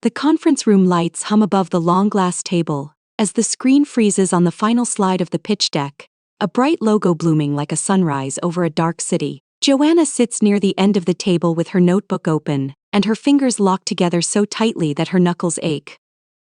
The conference room lights hum above the long glass table, as the screen freezes on the final slide of the pitch deck, a bright logo blooming like a sunrise over a dark city. Joanna sits near the end of the table with her notebook open, and her fingers locked together so tightly that her knuckles ache.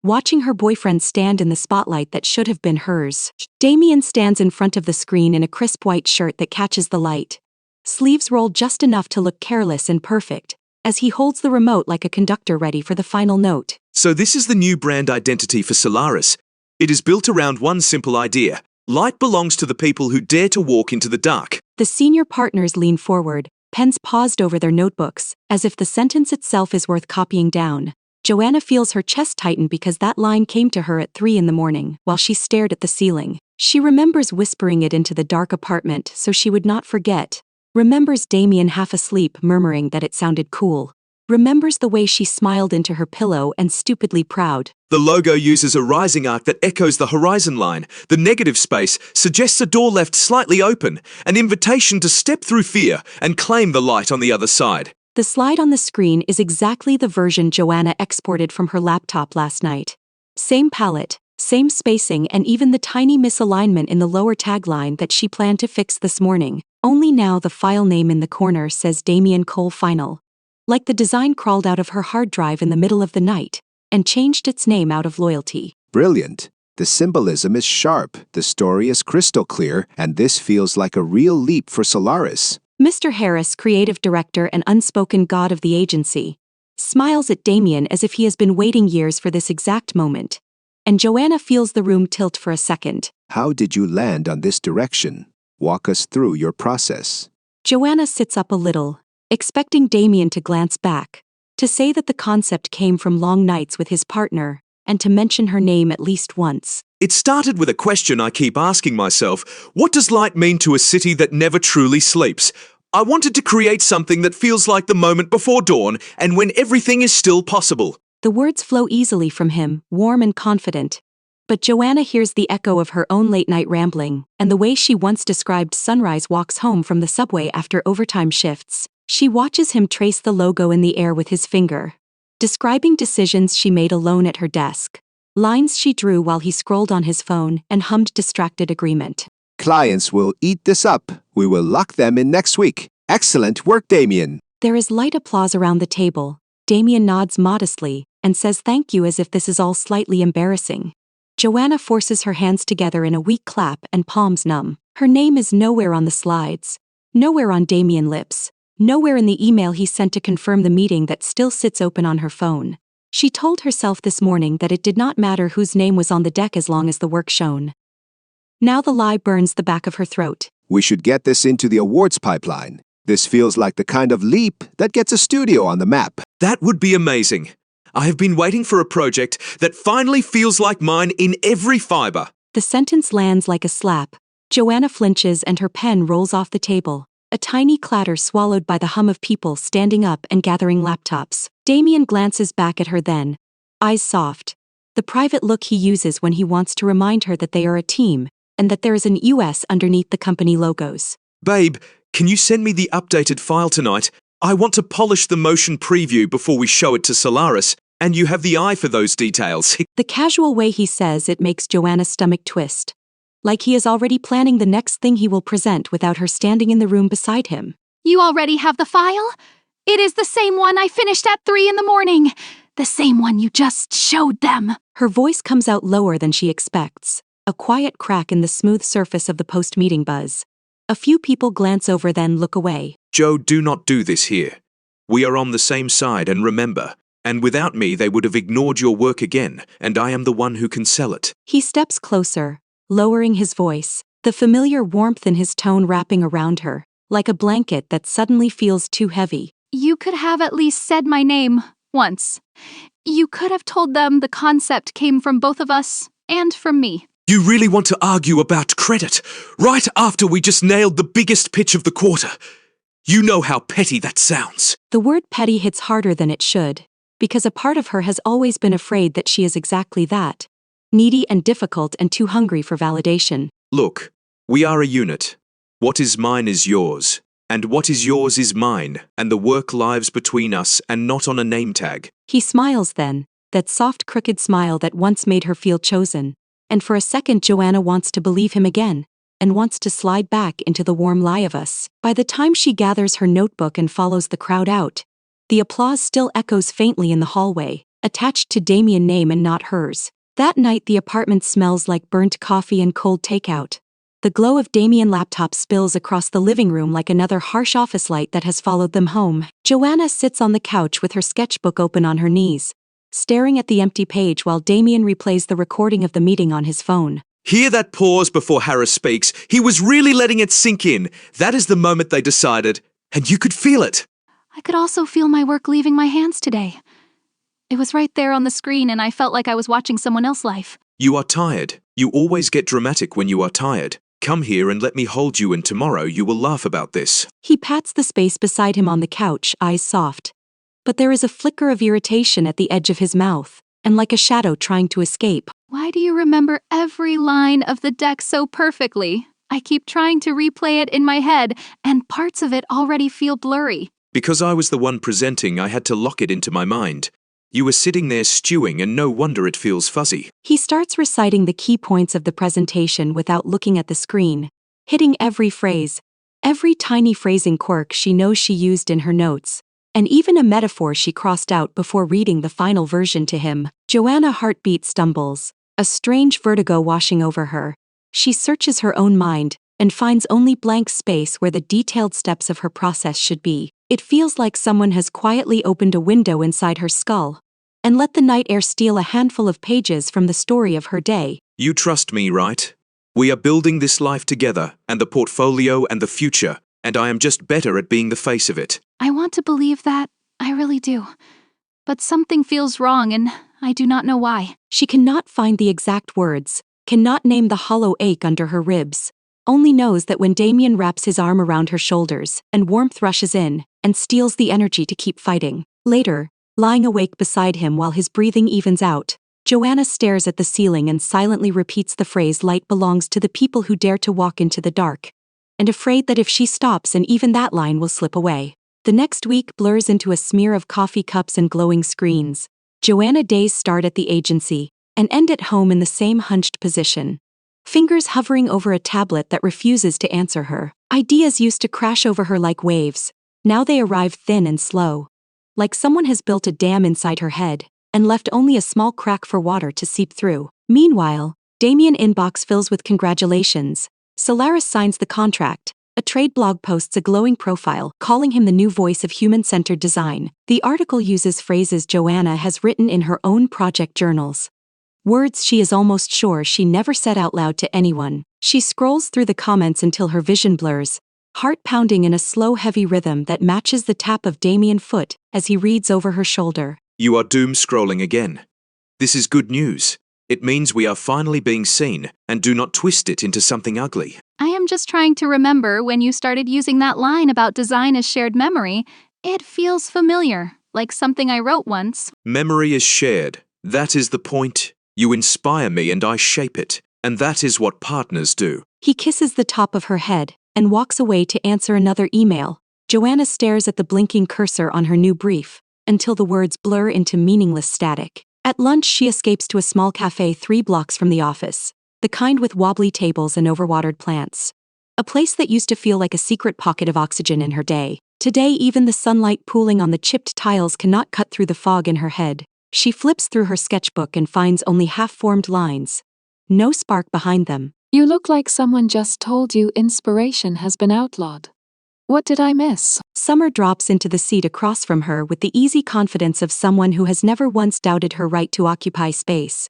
Watching her boyfriend stand in the spotlight that should have been hers, Damien stands in front of the screen in a crisp white shirt that catches the light, sleeves rolled just enough to look careless and perfect, as he holds the remote like a conductor ready for the final note. So this is the new brand identity for Solaris. It is built around one simple idea. Light belongs to the people who dare to walk into the dark. The senior partners lean forward, pens paused over their notebooks, as if the sentence itself is worth copying down. Joanna feels her chest tighten because that line came to her at 3 in the morning while she stared at the ceiling. She remembers whispering it into the dark apartment so she would not forget. Remembers Damien half asleep murmuring that it sounded cool. Remembers the way she smiled into her pillow and stupidly proud. The logo uses a rising arc that echoes the horizon line. The negative space suggests a door left slightly open, an invitation to step through fear and claim the light on the other side. The slide on the screen is exactly the version Joanna exported from her laptop last night. Same palette, same spacing, and even the tiny misalignment in the lower tagline that she planned to fix this morning. Only now the file name in the corner says Damien Cole Final. Like the design crawled out of her hard drive in the middle of the night and changed its name out of loyalty. Brilliant. The symbolism is sharp, the story is crystal clear, and this feels like a real leap for Solaris. Mr. Harris, creative director and unspoken god of the agency, smiles at Damien as if he has been waiting years for this exact moment. And Joanna feels the room tilt for a second. How did you land on this direction? Walk us through your process. Joanna sits up a little, expecting Damien to glance back, to say that the concept came from long nights with his partner, and to mention her name at least once. It started with a question I keep asking myself. What does light mean to a city that never truly sleeps? I wanted to create something that feels like the moment before dawn and when everything is still possible. The words flow easily from him, warm and confident. But Joanna hears the echo of her own late-night rambling, and the way she once described sunrise walks home from the subway after overtime shifts. She watches him trace the logo in the air with his finger, describing decisions she made alone at her desk, lines she drew while he scrolled on his phone and hummed distracted agreement. Clients will eat this up. We will lock them in next week. Excellent work, Damien. There is light applause around the table. Damien nods modestly and says thank you as if this is all slightly embarrassing. Joanna forces her hands together in a weak clap and palms numb. Her name is nowhere on the slides, nowhere on Damien's lips, nowhere in the email he sent to confirm the meeting that still sits open on her phone. She told herself this morning that it did not matter whose name was on the deck as long as the work shone. Now the lie burns the back of her throat. We should get this into the awards pipeline. This feels like the kind of leap that gets a studio on the map. That would be amazing. I have been waiting for a project that finally feels like mine in every fiber. The sentence lands like a slap. Joanna flinches and her pen rolls off the table, a tiny clatter swallowed by the hum of people standing up and gathering laptops. Damien glances back at her then, eyes soft, the private look he uses when he wants to remind her that they are a team, and that there is an US underneath the company logos. Babe, can you send me the updated file tonight? I want to polish the motion preview before we show it to Solaris, and you have the eye for those details. The casual way he says it makes Joanna's stomach twist. Like he is already planning the next thing he will present without her standing in the room beside him. You already have the file? It is the same one I finished at 3 in the morning. The same one you just showed them. Her voice comes out lower than she expects, a quiet crack in the smooth surface of the post-meeting buzz. A few people glance over then look away. Joe, do not do this here. We are on the same side, and remember, and without me they would have ignored your work again, and I am the one who can sell it. He steps closer, lowering his voice, the familiar warmth in his tone wrapping around her, like a blanket that suddenly feels too heavy. You could have at least said my name once. You could have told them the concept came from both of us and from me. You really want to argue about credit, right after we just nailed the biggest pitch of the quarter. You know how petty that sounds. The word petty hits harder than it should, because a part of her has always been afraid that she is exactly that. Needy and difficult and too hungry for validation. Look, we are a unit. What is mine is yours, and what is yours is mine, and the work lives between us and not on a name tag. He smiles then, that soft crooked smile that once made her feel chosen. And for a second Joanna wants to believe him again, and wants to slide back into the warm lie of us. By the time she gathers her notebook and follows the crowd out, the applause still echoes faintly in the hallway, attached to Damien's name and not hers. That night the apartment smells like burnt coffee and cold takeout. The glow of Damien's laptop spills across the living room like another harsh office light that has followed them home. Joanna sits on the couch with her sketchbook open on her knees, staring at the empty page while Damien replays the recording of the meeting on his phone. Hear that pause before Harris speaks? He was really letting it sink in. That is the moment they decided, and you could feel it. I could also feel my work leaving my hands today. It was right there on the screen and I felt like I was watching someone else's life. You are tired. You always get dramatic when you are tired. Come here and let me hold you, and tomorrow you will laugh about this. He pats the space beside him on the couch, eyes soft. But there is a flicker of irritation at the edge of his mouth, and like a shadow trying to escape. Why do you remember every line of the deck so perfectly? I keep trying to replay it in my head, and parts of it already feel blurry. Because I was the one presenting, I had to lock it into my mind. You were sitting there stewing, and no wonder it feels fuzzy. He starts reciting the key points of the presentation without looking at the screen, hitting every phrase, every tiny phrasing quirk she knows she used in her notes, and even a metaphor she crossed out before reading the final version to him. Joanna's heartbeat stumbles, a strange vertigo washing over her. She searches her own mind and finds only blank space where the detailed steps of her process should be. It feels like someone has quietly opened a window inside her skull and let the night air steal a handful of pages from the story of her day. You trust me, right? We are building this life together, and the portfolio and the future, and I am just better at being the face of it. I want to believe that, I really do. But something feels wrong and I do not know why. She cannot find the exact words, cannot name the hollow ache under her ribs, only knows that when Damien wraps his arm around her shoulders and warmth rushes in and steals the energy to keep fighting. Later, lying awake beside him while his breathing evens out, Joanna stares at the ceiling and silently repeats the phrase light belongs to the people who dare to walk into the dark, and afraid that if she stops and even that line will slip away. The next week blurs into a smear of coffee cups and glowing screens. Joanna's days start at the agency and end at home in the same hunched position, fingers hovering over a tablet that refuses to answer her. Ideas used to crash over her like waves. Now they arrive thin and slow, like someone has built a dam inside her head and left only a small crack for water to seep through. Meanwhile, Damien's inbox fills with congratulations. Solaris signs the contract. A trade blog posts a glowing profile calling him the new voice of human-centered design. The article uses phrases Joanna has written in her own project journals, words she is almost sure she never said out loud to anyone. She scrolls through the comments until her vision blurs, heart pounding in a slow, heavy rhythm that matches the tap of Damien's foot as he reads over her shoulder. You are doom scrolling again. This is good news. It means we are finally being seen, and do not twist it into something ugly. I am just trying to remember when you started using that line about design as shared memory. It feels familiar, like something I wrote once. Memory is shared. That is the point. You inspire me and I shape it, and that is what partners do. He kisses the top of her head and walks away to answer another email. Joanna stares at the blinking cursor on her new brief until the words blur into meaningless static. At lunch she escapes to a small cafe 3 blocks from the office, the kind with wobbly tables and overwatered plants. A place that used to feel like a secret pocket of oxygen in her day. Today even the sunlight pooling on the chipped tiles cannot cut through the fog in her head. She flips through her sketchbook and finds only half-formed lines. No spark behind them. You look like someone just told you inspiration has been outlawed. What did I miss? Summer drops into the seat across from her with the easy confidence of someone who has never once doubted her right to occupy space.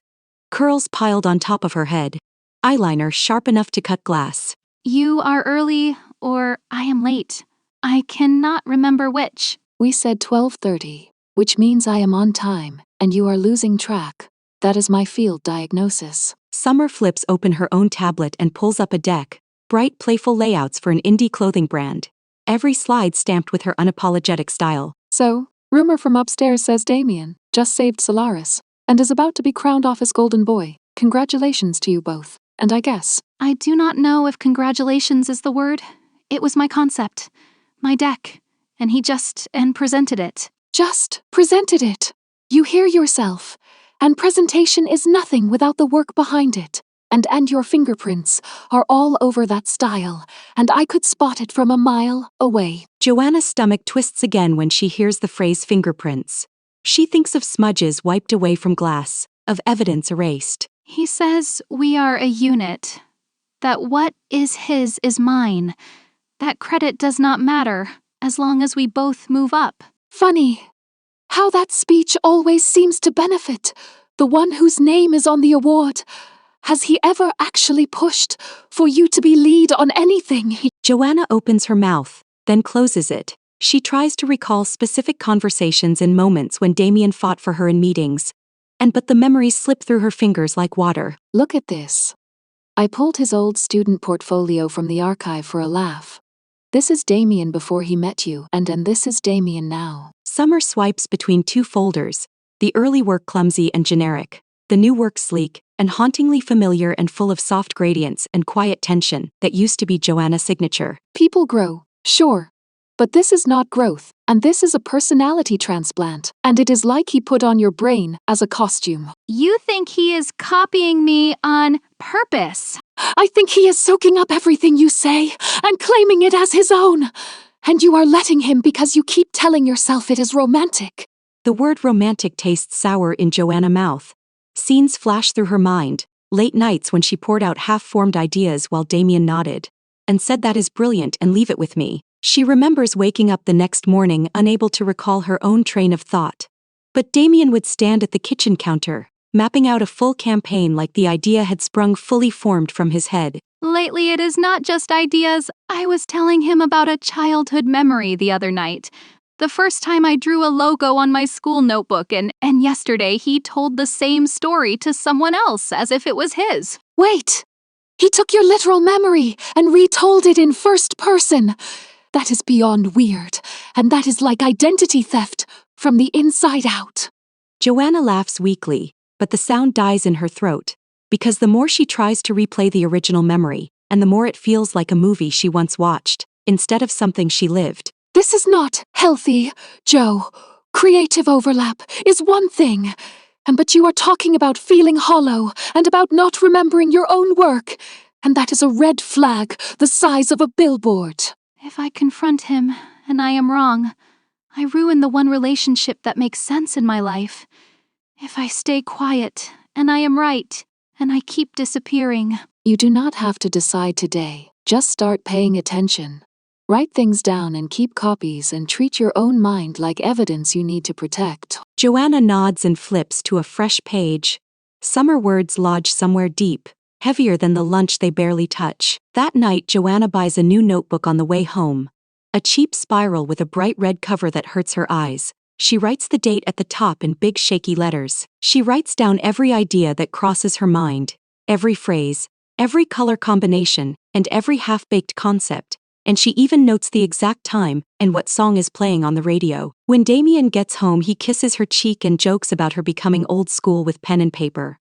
Curls piled on top of her head. Eyeliner sharp enough to cut glass. You are early, or I am late. I cannot remember which. We said 12:30, which means I am on time, and you are losing track. That is my field diagnosis. Summer flips open her own tablet and pulls up a deck. Bright, playful layouts for an indie clothing brand. Every slide stamped with her unapologetic style. So, rumor from upstairs says Damien just saved Solaris and is about to be crowned office golden boy. Congratulations to you both, and I guess. I do not know if congratulations is the word. It was my concept, my deck, and he just presented it. Just presented it. You hear yourself. And presentation is nothing without the work behind it. And your fingerprints are all over that style, and I could spot it from a mile away. Joanna's stomach twists again when she hears the phrase fingerprints. She thinks of smudges wiped away from glass, of evidence erased. He says we are a unit, that what is his is mine, that credit does not matter as long as we both move up. Funny how that speech always seems to benefit the one whose name is on the award. Has he ever actually pushed for you to be lead on anything? Joanna opens her mouth, then closes it. She tries to recall specific conversations and moments when Damien fought for her in meetings, but the memories slip through her fingers like water. Look at this. I pulled his old student portfolio from the archive for a laugh. This is Damien before he met you, and this is Damien now. Summer swipes between two folders, the early work clumsy and generic, the new work sleek and hauntingly familiar and full of soft gradients and quiet tension that used to be Joanna's signature. People grow, sure. But this is not growth, and this is a personality transplant, and it is like he put on your brain as a costume. You think he is copying me on purpose? I think he is soaking up everything you say and claiming it as his own. And you are letting him because you keep telling yourself it is romantic. The word romantic tastes sour in Joanna's mouth. Scenes flash through her mind, late nights when she poured out half-formed ideas while Damien nodded and said that is brilliant and leave it with me. She remembers waking up the next morning unable to recall her own train of thought. But Damien would stand at the kitchen counter, mapping out a full campaign like the idea had sprung fully formed from his head. Lately it is not just ideas. I was telling him about a childhood memory the other night. The first time I drew a logo on my school notebook and yesterday he told the same story to someone else as if it was his. Wait! He took your literal memory and retold it in first person. That is beyond weird, and that is like identity theft from the inside out. Joanna laughs weakly, but the sound dies in her throat, because the more she tries to replay the original memory, and the more it feels like a movie she once watched, instead of something she lived. This is not healthy, Joe. Creative overlap is one thing, but you are talking about feeling hollow and about not remembering your own work, and that is a red flag the size of a billboard. If I confront him, and I am wrong, I ruin the one relationship that makes sense in my life. If I stay quiet, and I am right, and I keep disappearing. You do not have to decide today. Just start paying attention. Write things down and keep copies and treat your own mind like evidence you need to protect. Joanna nods and flips to a fresh page. Summer words lodge somewhere deep, heavier than the lunch they barely touch. That night, Joanna buys a new notebook on the way home. A cheap spiral with a bright red cover that hurts her eyes. She writes the date at the top in big shaky letters. She writes down every idea that crosses her mind, every phrase, every color combination, and every half-baked concept. And she even notes the exact time and what song is playing on the radio. When Damien gets home, he kisses her cheek and jokes about her becoming old school with pen and paper.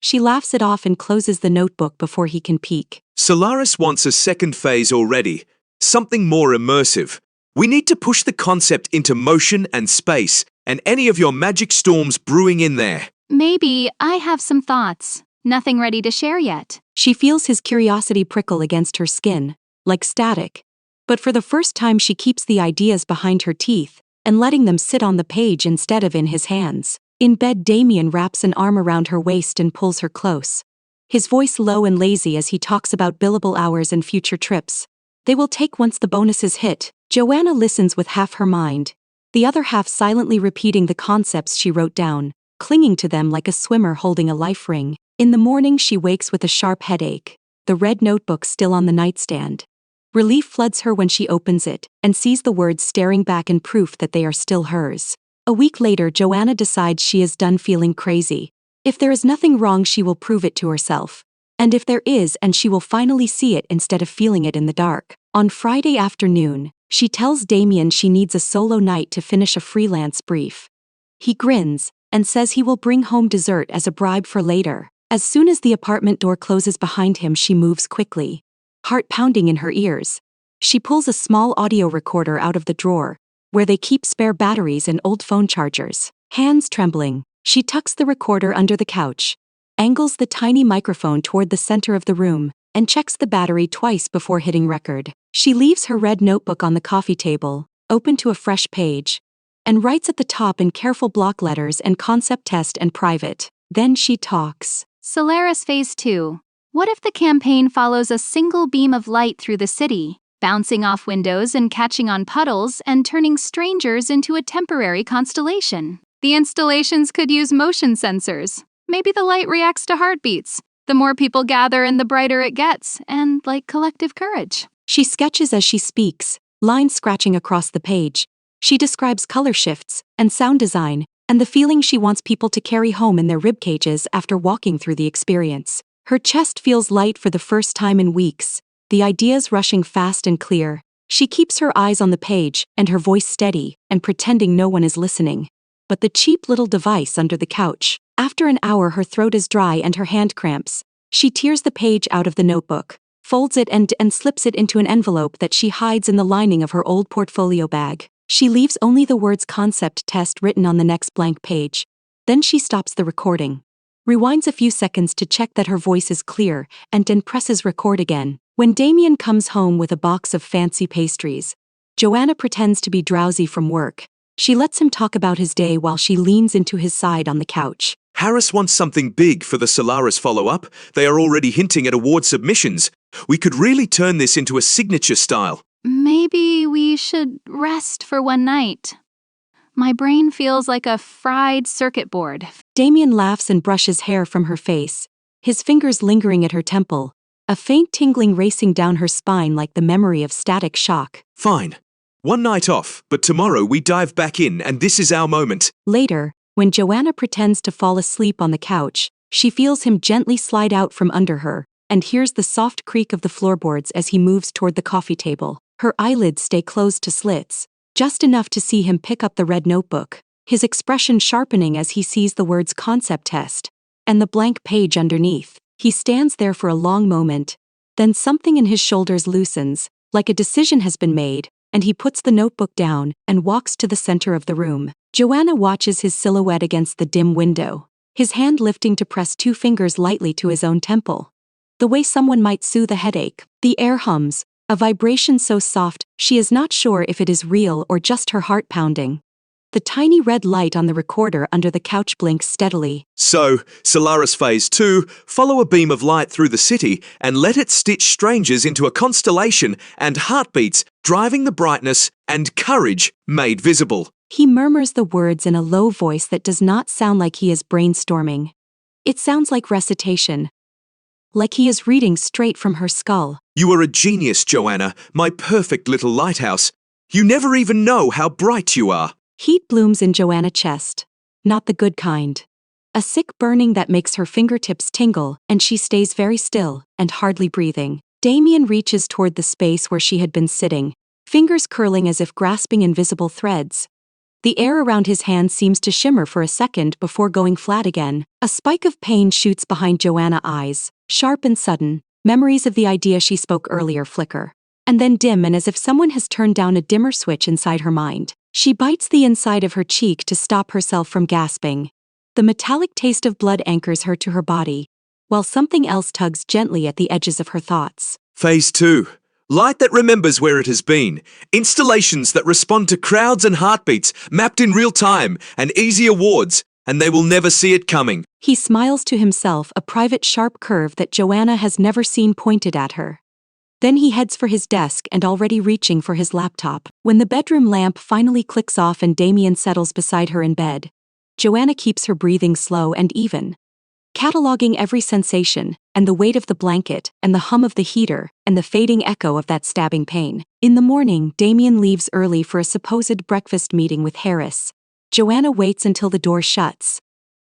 She laughs it off and closes the notebook before he can peek. Solaris wants a second phase already, something more immersive. We need to push the concept into motion and space, and any of your magic storms brewing in there. Maybe I have some thoughts. Nothing ready to share yet. She feels his curiosity prickle against her skin, like static. But for the first time she keeps the ideas behind her teeth and letting them sit on the page instead of in his hands. In bed, Damien wraps an arm around her waist and pulls her close. His voice low and lazy as he talks about billable hours and future trips they will take once the bonuses hit. Joanna listens with half her mind, the other half silently repeating the concepts she wrote down, clinging to them like a swimmer holding a life ring. In the morning she wakes with a sharp headache, the red notebook still on the nightstand. Relief floods her when she opens it and sees the words staring back in proof that they are still hers. A week later, Joanna decides she is done feeling crazy. If there is nothing wrong, she will prove it to herself. And if there is, and she will finally see it instead of feeling it in the dark. On Friday afternoon, she tells Damien she needs a solo night to finish a freelance brief. He grins and says he will bring home dessert as a bribe for later. As soon as the apartment door closes behind him, she moves quickly, heart pounding in her ears. She pulls a small audio recorder out of the drawer, where they keep spare batteries and old phone chargers. Hands trembling, She tucks the recorder under the couch, angles the tiny microphone toward the center of the room, and checks the battery twice before hitting record. She leaves her red notebook on the coffee table, open to a fresh page, and writes at the top in careful block letters and concept test and private. Then she talks. Solaris Phase 2. What if the campaign follows a single beam of light through the city, bouncing off windows and catching on puddles and turning strangers into a temporary constellation? The installations could use motion sensors. Maybe the light reacts to heartbeats. The more people gather and the brighter it gets, and like collective courage. She sketches as she speaks, lines scratching across the page. She describes color shifts and sound design and the feeling she wants people to carry home in their ribcages after walking through the experience. Her chest feels light for the first time in weeks, the ideas rushing fast and clear. She keeps her eyes on the page and her voice steady and pretending no one is listening. But the cheap little device under the couch. After an hour her throat is dry and her hand cramps. She tears the page out of the notebook, folds it and slips it into an envelope that she hides in the lining of her old portfolio bag. She leaves only the words concept test written on the next blank page. Then she stops the recording, rewinds a few seconds to check that her voice is clear, and then presses record again. When Damien comes home with a box of fancy pastries, Joanna pretends to be drowsy from work. She lets him talk about his day while she leans into his side on the couch. Harris wants something big for the Solaris follow-up. They are already hinting at award submissions. We could really turn this into a signature style. Maybe we should rest for one night. My brain feels like a fried circuit board. Damien laughs and brushes hair from her face, his fingers lingering at her temple, a faint tingling racing down her spine like the memory of static shock. Fine. One night off, but tomorrow we dive back in and this is our moment. Later, when Joanna pretends to fall asleep on the couch, she feels him gently slide out from under her and hears the soft creak of the floorboards as he moves toward the coffee table. Her eyelids stay closed to slits, just enough to see him pick up the red notebook, his expression sharpening as he sees the words concept test and the blank page underneath. He stands there for a long moment, then something in his shoulders loosens, like a decision has been made, and he puts the notebook down and walks to the center of the room. Joanna watches his silhouette against the dim window, his hand lifting to press 2 fingers lightly to his own temple. The way someone might soothe a headache. The air hums, a vibration so soft she is not sure if it is real or just her heart pounding. The tiny red light on the recorder under the couch blinks steadily. So, Solaris Phase 2, follow a beam of light through the city and let it stitch strangers into a constellation and heartbeats, driving the brightness and courage made visible. He murmurs the words in a low voice that does not sound like he is brainstorming. It sounds like recitation, like he is reading straight from her skull. You are a genius, Joanna, my perfect little lighthouse. You never even know how bright you are. Heat blooms in Joanna's chest, not the good kind. A sick burning that makes her fingertips tingle, and she stays very still and hardly breathing. Damien reaches toward the space where she had been sitting, fingers curling as if grasping invisible threads. The air around his hand seems to shimmer for a second before going flat again. A spike of pain shoots behind Joanna's eyes, sharp and sudden. Memories of the idea she spoke earlier flicker, and then dim, and as if someone has turned down a dimmer switch inside her mind. She bites the inside of her cheek to stop herself from gasping. The metallic taste of blood anchors her to her body, while something else tugs gently at the edges of her thoughts. Phase 2. Light that remembers where it has been. Installations that respond to crowds and heartbeats, mapped in real time, and easy awards, and they will never see it coming. He smiles to himself, a private sharp curve that Joanna has never seen pointed at her. Then he heads for his desk and already reaching for his laptop. When the bedroom lamp finally clicks off and Damien settles beside her in bed, Joanna keeps her breathing slow and even, cataloging every sensation, and the weight of the blanket, and the hum of the heater, and the fading echo of that stabbing pain. In the morning, Damien leaves early for a supposed breakfast meeting with Harris. Joanna waits until the door shuts,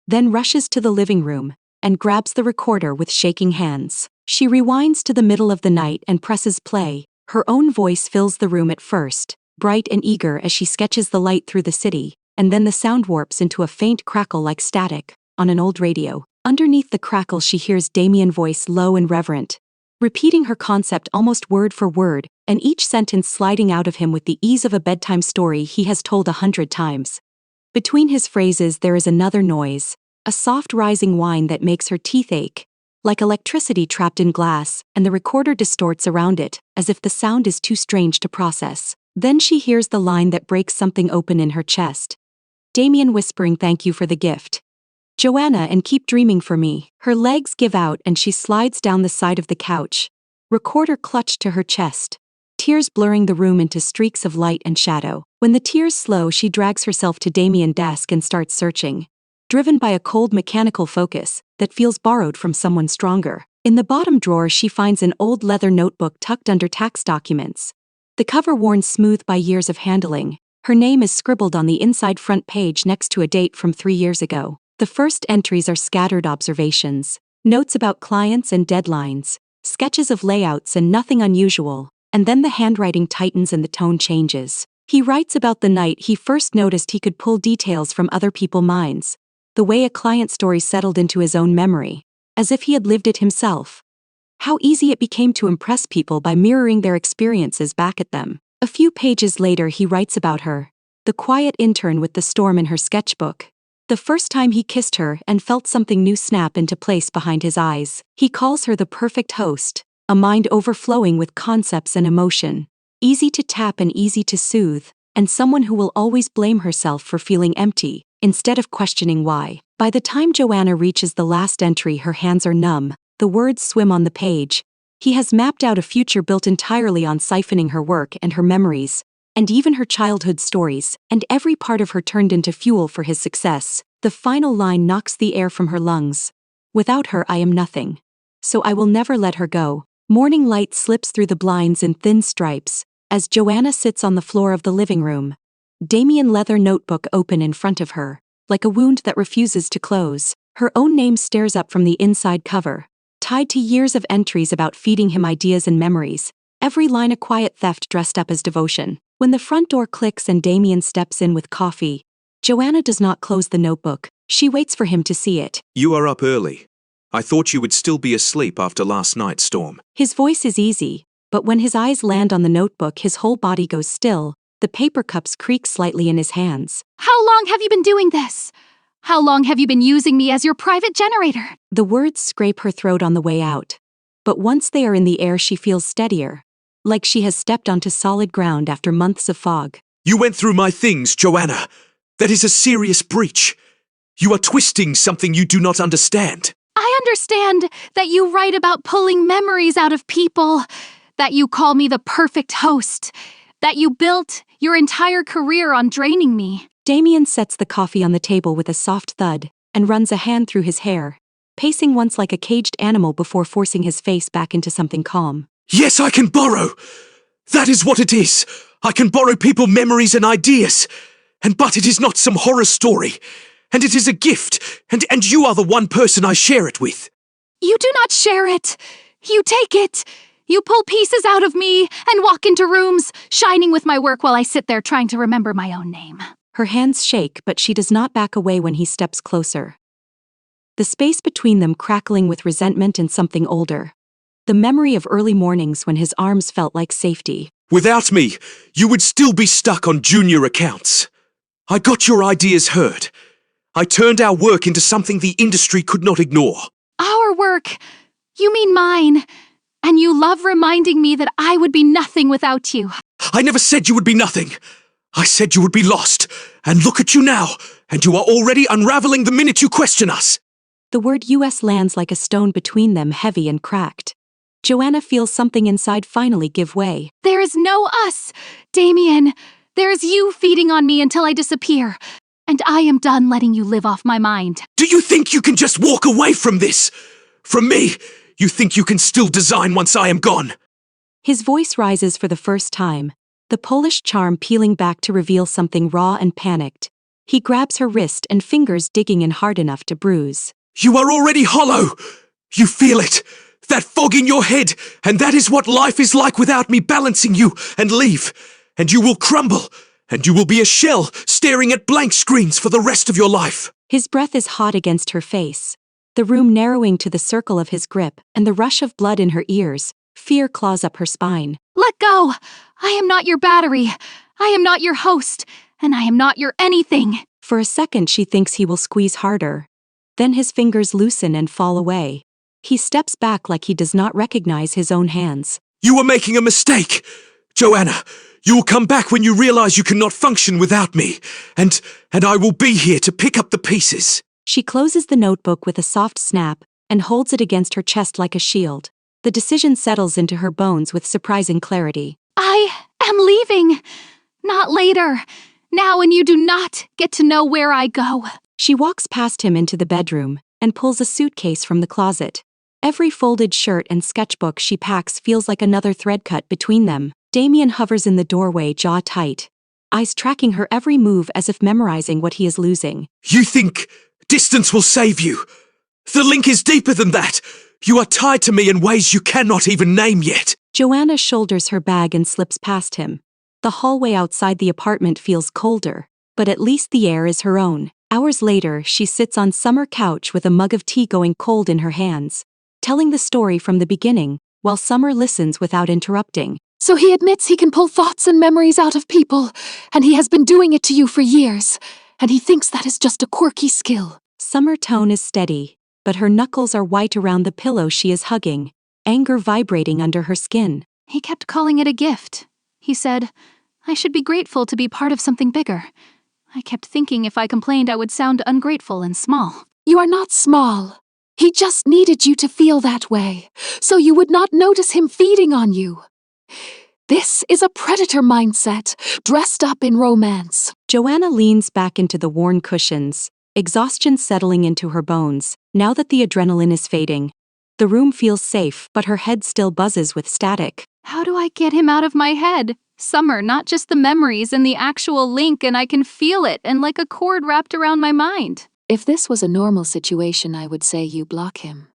then rushes to the living room, and grabs the recorder with shaking hands. She rewinds to the middle of the night and presses play. Her own voice fills the room at first, bright and eager as she sketches the light through the city, and then the sound warps into a faint crackle like static on an old radio. Underneath the crackle she hears Damien's voice, low and reverent, repeating her concept almost word for word, and each sentence sliding out of him with the ease of a bedtime story he has told 100 times. Between his phrases there is another noise, a soft rising whine that makes her teeth ache, like electricity trapped in glass, and the recorder distorts around it, as if the sound is too strange to process. Then she hears the line that breaks something open in her chest. Damien whispering thank you for the gift. Joanna, and keep dreaming for me. Her legs give out and she slides down the side of the couch. Recorder clutched to her chest. Tears blurring the room into streaks of light and shadow. When the tears slow, she drags herself to Damien's desk and starts searching. Driven by a cold mechanical focus that feels borrowed from someone stronger. In the bottom drawer she finds an old leather notebook tucked under tax documents. The cover worn smooth by years of handling. Her name is scribbled on the inside front page next to a date from 3 years ago. The first entries are scattered observations, notes about clients and deadlines, sketches of layouts and nothing unusual, and then the handwriting tightens and the tone changes. He writes about the night he first noticed he could pull details from other people's minds, the way a client's story settled into his own memory, as if he had lived it himself. How easy it became to impress people by mirroring their experiences back at them. A few pages later he writes about her, the quiet intern with the storm in her sketchbook. The first time he kissed her and felt something new snap into place behind his eyes. He calls her the perfect host, a mind overflowing with concepts and emotion, easy to tap and easy to soothe, and someone who will always blame herself for feeling empty, instead of questioning why. By the time Joanna reaches the last entry, her hands are numb, the words swim on the page. He has mapped out a future built entirely on siphoning her work and her memories, and even her childhood stories, and every part of her turned into fuel for his success. The final line knocks the air from her lungs. Without her I am nothing. So I will never let her go. Morning light slips through the blinds in thin stripes, as Joanna sits on the floor of the living room. Damien leather notebook open in front of her, like a wound that refuses to close. Her own name stares up from the inside cover, tied to years of entries about feeding him ideas and memories, every line a quiet theft dressed up as devotion. When the front door clicks and Damien steps in with coffee, Joanna does not close the notebook. She waits for him to see it. You are up early. I thought you would still be asleep after last night's storm. His voice is easy, but when his eyes land on the notebook his whole body goes still. The paper cups creak slightly in his hands. How long have you been doing this? How long have you been using me as your private generator? The words scrape her throat on the way out. But once they are in the air she feels steadier, like she has stepped onto solid ground after months of fog. You went through my things, Joanna. That is a serious breach. You are twisting something you do not understand. I understand that you write about pulling memories out of people, that you call me the perfect host, that you built your entire career on draining me. Damien sets the coffee on the table with a soft thud and runs a hand through his hair, pacing once like a caged animal before forcing his face back into something calm. Yes, I can borrow. That is what it is. I can borrow people memories and ideas. But it is not some horror story. And it is a gift. And you are the one person I share it with. You do not share it. You take it. You pull pieces out of me and walk into rooms, shining with my work while I sit there trying to remember my own name. Her hands shake, but she does not back away when he steps closer. The space between them crackling with resentment and something older. The memory of early mornings when his arms felt like safety. Without me, you would still be stuck on junior accounts. I got your ideas heard. I turned our work into something the industry could not ignore. Our work? You mean mine? And you love reminding me that I would be nothing without you. I never said you would be nothing. I said you would be lost. And look at you now. And you are already unraveling the minute you question us. The word US lands like a stone between them, heavy and cracked. Joanna feels something inside finally give way. There is no us, Damien. There is you feeding on me until I disappear. And I am done letting you live off my mind. Do you think you can just walk away from this? From me? You think you can still design once I am gone? His voice rises for the first time, the Polish charm peeling back to reveal something raw and panicked. He grabs her wrist and fingers digging in hard enough to bruise. You are already hollow. You feel it. That fog in your head. And that is what life is like without me balancing you and leave. And you will crumble. And you will be a shell staring at blank screens for the rest of your life. His breath is hot against her face, the room narrowing to the circle of his grip, and the rush of blood in her ears. Fear claws up her spine. Let go! I am not your battery. I am not your host. And I am not your anything. For a second she thinks he will squeeze harder. Then his fingers loosen and fall away. He steps back like he does not recognize his own hands. You are making a mistake! Joanna, you will come back when you realize you cannot function without me, and I will be here to pick up the pieces. She closes the notebook with a soft snap and holds it against her chest like a shield. The decision settles into her bones with surprising clarity. I am leaving. Not later. Now, and you do not get to know where I go. She walks past him into the bedroom and pulls a suitcase from the closet. Every folded shirt and sketchbook she packs feels like another thread cut between them. Damien hovers in the doorway, jaw tight, eyes tracking her every move as if memorizing what he is losing. You think distance will save you? The link is deeper than that. You are tied to me in ways you cannot even name yet. Joanna shoulders her bag and slips past him. The hallway outside the apartment feels colder, but at least the air is her own. Hours later, she sits on Summer couch with a mug of tea going cold in her hands, telling the story from the beginning, while Summer listens without interrupting. So he admits he can pull thoughts and memories out of people, and he has been doing it to you for years, and he thinks that is just a quirky skill. Summer tone is steady, but her knuckles are white around the pillow she is hugging, anger vibrating under her skin. He kept calling it a gift. He said, I should be grateful to be part of something bigger. I kept thinking if I complained I would sound ungrateful and small. You are not small. He just needed you to feel that way, so you would not notice him feeding on you. This is a predator mindset, dressed up in romance. Joanna leans back into the worn cushions, exhaustion settling into her bones, now that the adrenaline is fading. The room feels safe, but her head still buzzes with static. How do I get him out of my head? Summer, not just the memories and the actual link, and I can feel it and like a cord wrapped around my mind. If this was a normal situation, I would say you block him.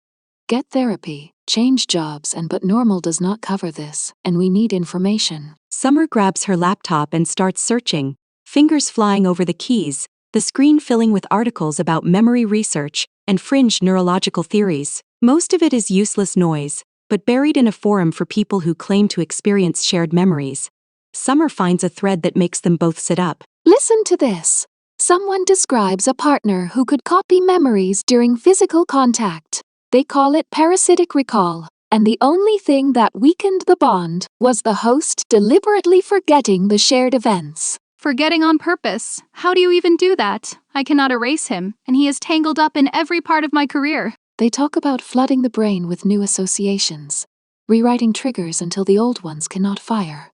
Get therapy, change jobs, but normal does not cover this, and we need information. Summer grabs her laptop and starts searching, fingers flying over the keys, the screen filling with articles about memory research and fringe neurological theories. Most of it is useless noise, but buried in a forum for people who claim to experience shared memories. Summer finds a thread that makes them both sit up. Listen to this. Someone describes a partner who could copy memories during physical contact. They call it parasitic recall, and the only thing that weakened the bond was the host deliberately forgetting the shared events. Forgetting on purpose. How do you even do that? I cannot erase him, and he is tangled up in every part of my career. They talk about flooding the brain with new associations, rewriting triggers until the old ones cannot fire.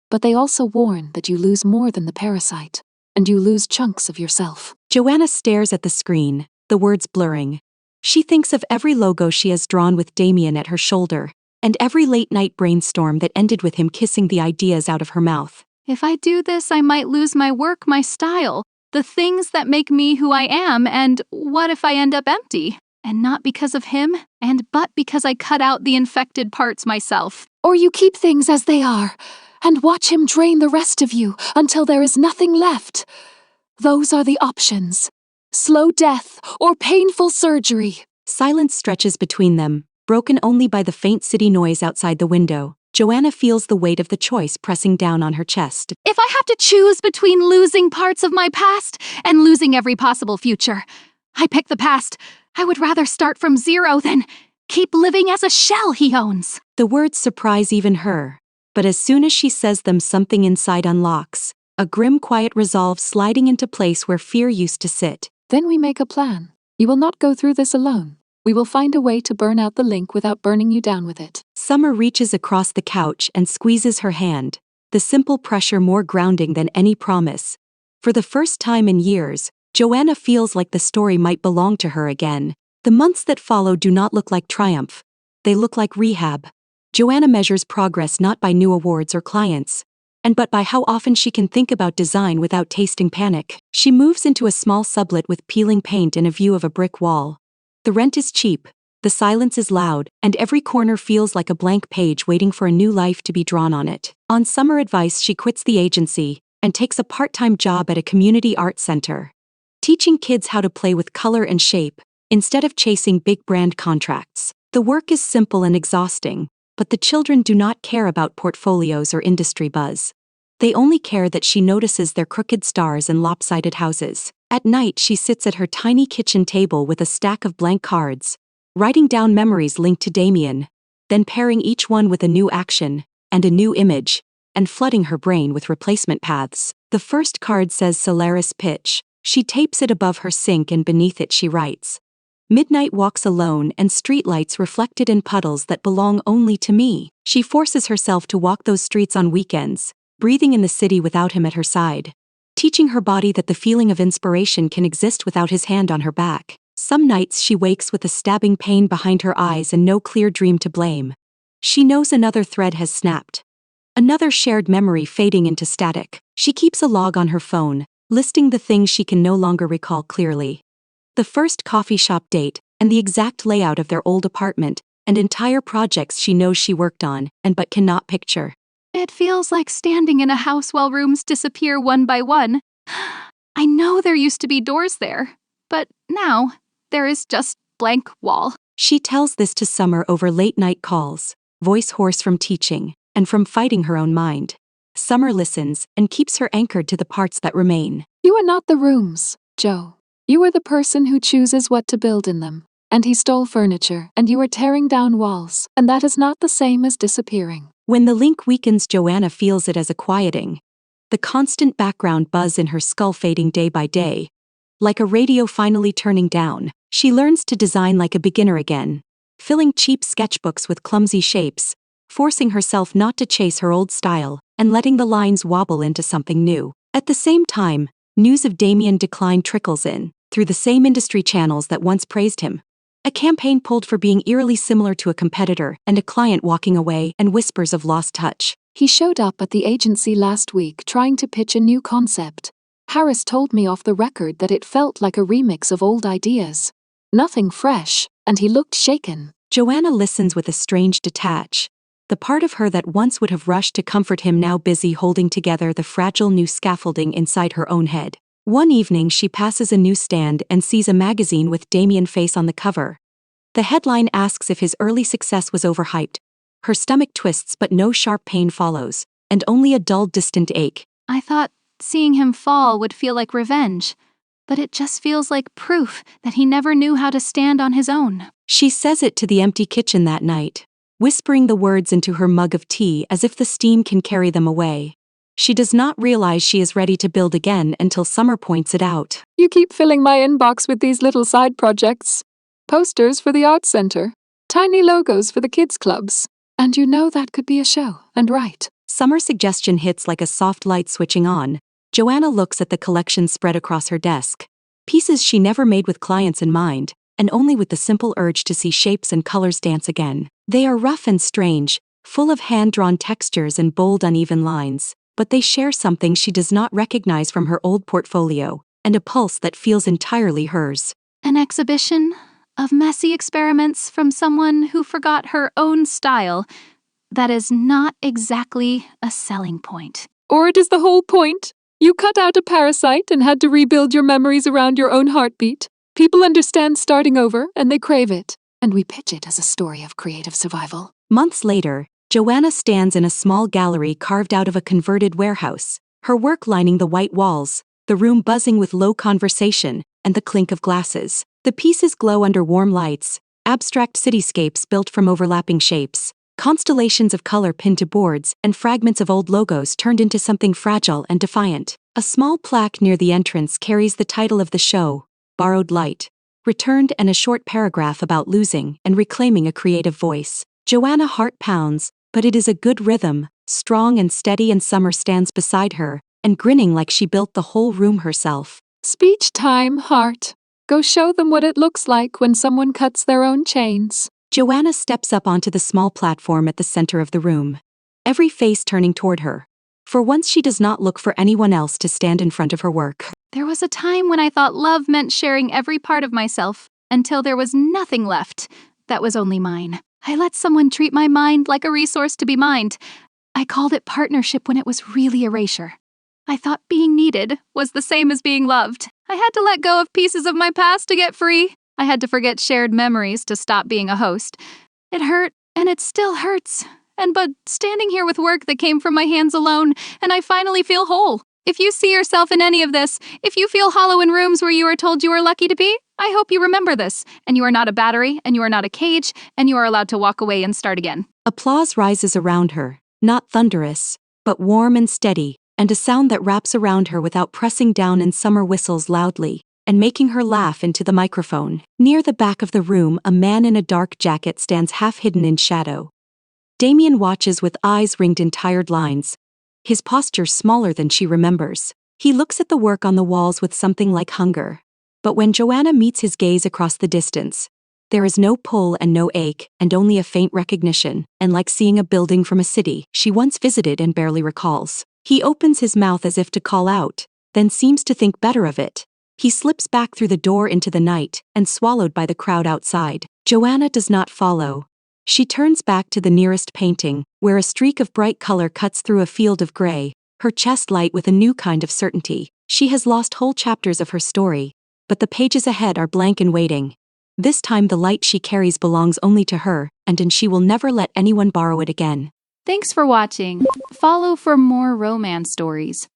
But they also warn that you lose more than the parasite, and you lose chunks of yourself. Joanna stares at the screen, the words blurring. She thinks of every logo she has drawn with Damien at her shoulder, and every late-night brainstorm that ended with him kissing the ideas out of her mouth. If I do this, I might lose my work, my style, the things that make me who I am, and what if I end up empty? And not because of him, but because I cut out the infected parts myself. Or you keep things as they are, and watch him drain the rest of you until there is nothing left. Those are the options. Slow death or painful surgery. Silence stretches between them, broken only by the faint city noise outside the window. Joanna feels the weight of the choice pressing down on her chest. If I have to choose between losing parts of my past and losing every possible future, I pick the past. I would rather start from zero than keep living as a shell he owns. The words surprise even her, but as soon as she says them, something inside unlocks, a grim, quiet resolve sliding into place where fear used to sit. Then we make a plan. You will not go through this alone. We will find a way to burn out the link without burning you down with it. Summer reaches across the couch and squeezes her hand, the simple pressure more grounding than any promise. For the first time in years, Joanna feels like the story might belong to her again. The months that follow do not look like triumph. They look like rehab. Joanna measures progress not by new awards or clients, but by how often she can think about design without tasting panic. She moves into a small sublet with peeling paint and a view of a brick wall. The rent is cheap, the silence is loud, and every corner feels like a blank page waiting for a new life to be drawn on it. On Summer advice, she quits the agency and takes a part-time job at a community art center, teaching kids how to play with color and shape, instead of chasing big brand contracts. The work is simple and exhausting, but the children do not care about portfolios or industry buzz. They only care that she notices their crooked stars and lopsided houses. At night, she sits at her tiny kitchen table with a stack of blank cards, writing down memories linked to Damien, then pairing each one with a new action and a new image, and flooding her brain with replacement paths. The first card says Solaris Pitch. She tapes it above her sink and beneath it she writes, "Midnight walks alone and streetlights reflected in puddles that belong only to me." She forces herself to walk those streets on weekends, breathing in the city without him at her side, teaching her body that the feeling of inspiration can exist without his hand on her back. Some nights she wakes with a stabbing pain behind her eyes and no clear dream to blame. She knows another thread has snapped, another shared memory fading into static. She keeps a log on her phone, listing the things she can no longer recall clearly. The first coffee shop date, and the exact layout of their old apartment, and entire projects she knows she worked on, and but cannot picture. It feels like standing in a house while rooms disappear one by one. I know there used to be doors there, but now there is just blank wall. She tells this to Summer over late-night calls, voice hoarse from teaching, and from fighting her own mind. Summer listens and keeps her anchored to the parts that remain. You are not the rooms, Joe. You are the person who chooses what to build in them. And he stole furniture, and you are tearing down walls, and that is not the same as disappearing. When the link weakens, Joanna feels it as a quieting, the constant background buzz in her skull fading day by day. Like a radio finally turning down, she learns to design like a beginner again, filling cheap sketchbooks with clumsy shapes, forcing herself not to chase her old style, and letting the lines wobble into something new. At the same time, news of Damien's decline trickles in, through the same industry channels that once praised him. A campaign pulled for being eerily similar to a competitor, and a client walking away, and whispers of lost touch. He showed up at the agency last week trying to pitch a new concept. Harris told me off the record that it felt like a remix of old ideas. Nothing fresh, and he looked shaken. Joanna listens with a strange detach. The part of her that once would have rushed to comfort him now busy holding together the fragile new scaffolding inside her own head. One evening she passes a newsstand and sees a magazine with Damien's face on the cover. The headline asks if his early success was overhyped. Her stomach twists but no sharp pain follows, and only a dull distant ache. I thought seeing him fall would feel like revenge, but it just feels like proof that he never knew how to stand on his own. She says it to the empty kitchen that night, whispering the words into her mug of tea as if the steam can carry them away. She does not realize she is ready to build again until Summer points it out. You keep filling my inbox with these little side projects. Posters for the art center, tiny logos for the kids' clubs. And you know that could be a show, and right. Summer's suggestion hits like a soft light switching on. Joanna looks at the collection spread across her desk. Pieces she never made with clients in mind, and only with the simple urge to see shapes and colors dance again. They are rough and strange, full of hand-drawn textures and bold uneven lines, but they share something she does not recognize from her old portfolio, and a pulse that feels entirely hers. An exhibition of messy experiments from someone who forgot her own style. That is not exactly a selling point. Or it is the whole point. You cut out a parasite and had to rebuild your memories around your own heartbeat. People understand starting over, and they crave it. And we pitch it as a story of creative survival. Months later, Joanna stands in a small gallery carved out of a converted warehouse, her work lining the white walls, the room buzzing with low conversation, and the clink of glasses. The pieces glow under warm lights, abstract cityscapes built from overlapping shapes, constellations of color pinned to boards, and fragments of old logos turned into something fragile and defiant. A small plaque near the entrance carries the title of the show, Borrowed Light, Returned, and a short paragraph about losing and reclaiming a creative voice. Joanna's heart pounds, but it is a good rhythm, strong and steady, and Summer stands beside her, and grinning like she built the whole room herself. Speech time, heart. Go show them what it looks like when someone cuts their own chains. Joanna steps up onto the small platform at the center of the room, every face turning toward her. For once she does not look for anyone else to stand in front of her work. There was a time when I thought love meant sharing every part of myself, until there was nothing left that was only mine. I let someone treat my mind like a resource to be mined. I called it partnership when it was really erasure. I thought being needed was the same as being loved. I had to let go of pieces of my past to get free. I had to forget shared memories to stop being a host. It hurt, and it still hurts. but standing here with work that came from my hands alone, and I finally feel whole. If you see yourself in any of this, if you feel hollow in rooms where you are told you are lucky to be, I hope you remember this, and you are not a battery, and you are not a cage, and you are allowed to walk away and start again. Applause rises around her, not thunderous, but warm and steady, and a sound that wraps around her without pressing down, and Summer whistles loudly and making her laugh into the microphone. Near the back of the room, a man in a dark jacket stands half hidden in shadow. Damien watches with eyes ringed in tired lines, his posture smaller than she remembers. He looks at the work on the walls with something like hunger. But when Joanna meets his gaze across the distance, there is no pull and no ache, and only a faint recognition, and like seeing a building from a city she once visited and barely recalls. He opens his mouth as if to call out, then seems to think better of it. He slips back through the door into the night, and swallowed by the crowd outside. Joanna does not follow. She turns back to the nearest painting, where a streak of bright color cuts through a field of gray, her chest light with a new kind of certainty. She has lost whole chapters of her story, but the pages ahead are blank and waiting. This time the light she carries belongs only to her, and she will never let anyone borrow it again. Thanks for watching. Follow for more romance stories.